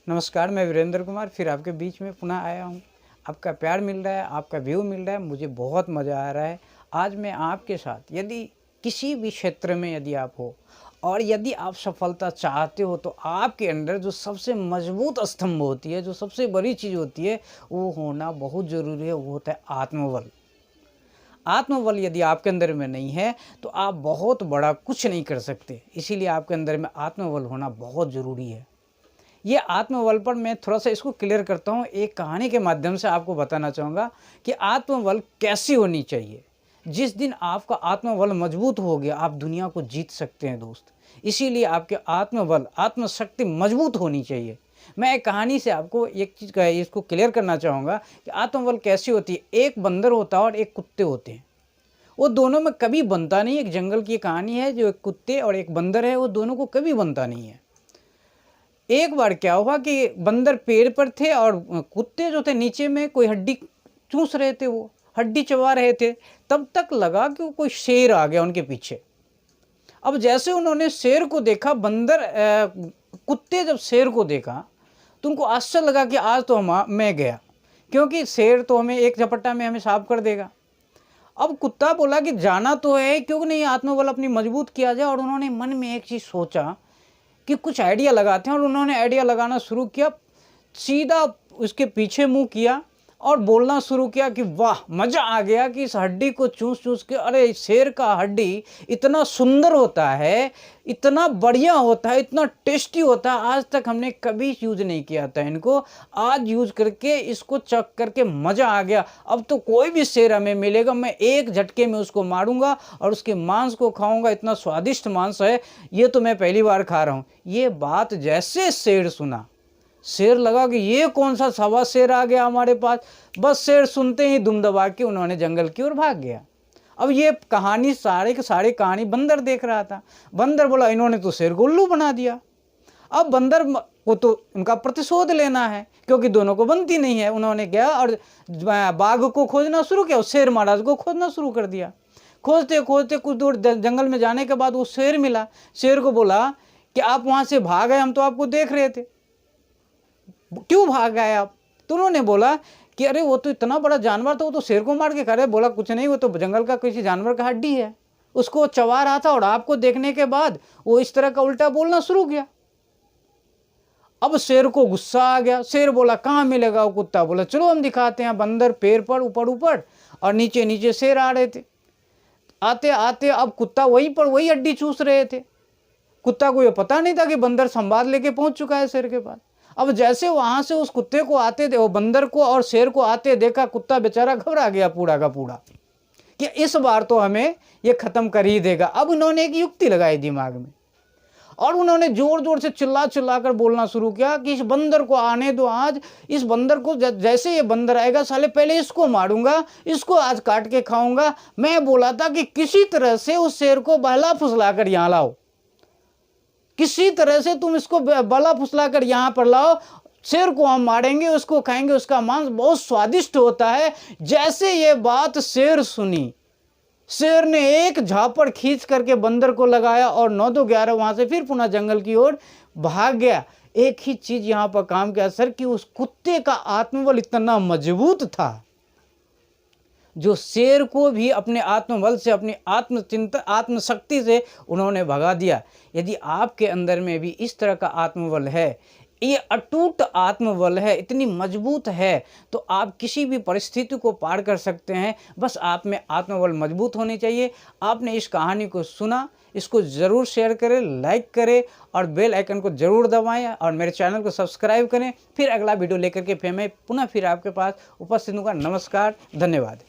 नमस्कार, मैं वीरेंद्र कुमार फिर आपके बीच में पुनः आया हूँ। आपका प्यार मिल रहा है, आपका व्यू मिल रहा है, मुझे बहुत मज़ा आ रहा है। आज मैं आपके साथ यदि किसी भी क्षेत्र में यदि आप हो और यदि आप सफलता चाहते हो तो आपके अंदर जो सबसे मजबूत स्तंभ होती है, जो सबसे बड़ी चीज़ होती है, वो होना बहुत ज़रूरी है, वो होता है आत्मबल। आत्मबल यदि आपके अंदर में नहीं है तो आप बहुत बड़ा कुछ नहीं कर सकते। इसीलिए आपके अंदर में आत्मबल होना बहुत ज़रूरी है। ये आत्मबल पर मैं थोड़ा-सा इसको क्लियर करता हूँ, एक कहानी के माध्यम से आपको बताना चाहूँगा कि आत्मबल कैसी होनी चाहिए। जिस दिन आपका आत्मबल मजबूत हो गया, आप दुनिया को जीत सकते हैं दोस्त। इसीलिए आपके आत्मबल, आत्मशक्ति मजबूत होनी चाहिए। मैं एक कहानी से आपको एक चीज़ का इसको क्लियर करना चाहूँगा कि आत्मबल कैसी होती है। एक बंदर होता है और एक कुत्ते होते हैं। वो दोनों में कभी बनता नहीं है। एक जंगल की कहानी है, जो एक कुत्ते और एक बंदर है, वो दोनों को कभी बनता नहीं है। एक बार क्या हुआ कि बंदर पेड़ पर थे और कुत्ते जो थे नीचे में कोई हड्डी चूस रहे थे, वो हड्डी चबा रहे थे। तब तक लगा कि कोई शेर आ गया उनके पीछे। अब जैसे उन्होंने शेर को देखा, कुत्ते जब शेर को देखा तो उनको आश्चर्य लगा कि आज तो मैं गया, क्योंकि शेर तो हमें एक झपट्टा में हमें साफ कर देगा। अब कुत्ता बोला कि जाना तो है, क्यों नहीं आत्मबल अपनी मजबूत किया जाए। और उन्होंने मन में एक चीज़ सोचा कि कुछ आइडिया लगाते हैं, और उन्होंने आइडिया लगाना शुरू किया। सीधा उसके पीछे मुंह किया और बोलना शुरू किया कि वाह, मज़ा आ गया कि इस हड्डी को चूस चूस के, अरे शेर का हड्डी इतना सुंदर होता है, इतना बढ़िया होता है, इतना टेस्टी होता है, आज तक हमने कभी यूज़ नहीं किया था इनको, आज यूज़ करके इसको चख करके मज़ा आ गया। अब तो कोई भी शेर हमें मिलेगा, मैं एक झटके में उसको मारूंगा और उसके मांस को खाऊंगा, इतना स्वादिष्ट मांस है, ये तो मैं पहली बार खा रहा हूँ। ये बात जैसे शेर सुना, शेर लगा कि ये कौन सा सवा शेर आ गया हमारे पास। बस शेर सुनते ही दुम दबा के उन्होंने जंगल की ओर भाग गया। अब ये कहानी सारे के सारे कहानी बंदर देख रहा था। बंदर बोला, इन्होंने तो शेर को उल्लू बना दिया। अब बंदर को तो उनका प्रतिशोध लेना है, क्योंकि दोनों को बनती नहीं है। उन्होंने गया और बाघ को खोजना शुरू किया, शेर महाराज को खोजना शुरू कर दिया। खोजते खोजते कुछ दूर जंगल में जाने के बाद वो शेर मिला। शेर को बोला कि आप वहाँ से भाग गए, हम तो आपको देख रहे थे, क्यों भाग गए आप? तो उन्होंने बोला कि अरे वो तो इतना बड़ा जानवर था, वो तो शेर को मार के खा रहे। बोला कुछ नहीं, वो तो जंगल का किसी जानवर का हड्डी है, उसको चबा रहा था, और आपको देखने के बाद वो इस तरह का उल्टा बोलना शुरू किया। अब शेर को गुस्सा आ गया। शेर बोला कहाँ मिलेगा वो कुत्ता? बोला चलो हम दिखाते हैं। बंदर पेड़ पर ऊपर ऊपर और नीचे नीचे शेर आ रहे थे। आते आते अब कुत्ता वहीं पर वही हड्डी चूस रहे थे। कुत्ता को ये पता नहीं था कि बंदर संवाद लेके पहुंच चुका है शेर के पास। अब जैसे वहां से उस कुत्ते को आते, वो बंदर को और शेर को आते देखा, कुत्ता बेचारा घबरा गया पूरा का पूरा कि इस बार तो हमें ये खत्म कर ही देगा। अब उन्होंने एक युक्ति लगाई दिमाग में, और उन्होंने जोर जोर से चिल्ला चिल्ला कर बोलना शुरू किया कि इस बंदर को आने दो आज। इस बंदर को जैसे ये बंदर आएगा, साले पहले इसको मारूंगा, इसको आज काट के खाऊंगा। मैं बोला था कि किसी तरह से उस शेर को बहला फुसला कर यहाँ लाओ, किसी तरह से तुम इसको बला फुसला कर यहाँ पर लाओ, शेर को हम मारेंगे, उसको खाएंगे, उसका मांस बहुत स्वादिष्ट होता है। जैसे ये बात शेर सुनी, शेर ने एक झापड़ खींच करके बंदर को लगाया और 9-2-11 वहां से फिर पुनः जंगल की ओर भाग गया। एक ही चीज यहां पर काम किया सर, कि उस कुत्ते का आत्मबल इतना मजबूत था जो शेर को भी अपने आत्मबल से, अपनी आत्मचिंतन, आत्मशक्ति से उन्होंने भगा दिया। यदि आपके अंदर में भी इस तरह का आत्मबल है, ये अटूट आत्मबल है, इतनी मजबूत है, तो आप किसी भी परिस्थिति को पार कर सकते हैं। बस आप में आत्मबल मजबूत होनी चाहिए। आपने इस कहानी को सुना, इसको ज़रूर शेयर करें, लाइक करें और बेल आइकन को ज़रूर दबाएं और मेरे चैनल को सब्सक्राइब करें। फिर अगला वीडियो लेकर के फिर मैं पुनः आपके पास उपस्थित होऊंगा। नमस्कार, धन्यवाद।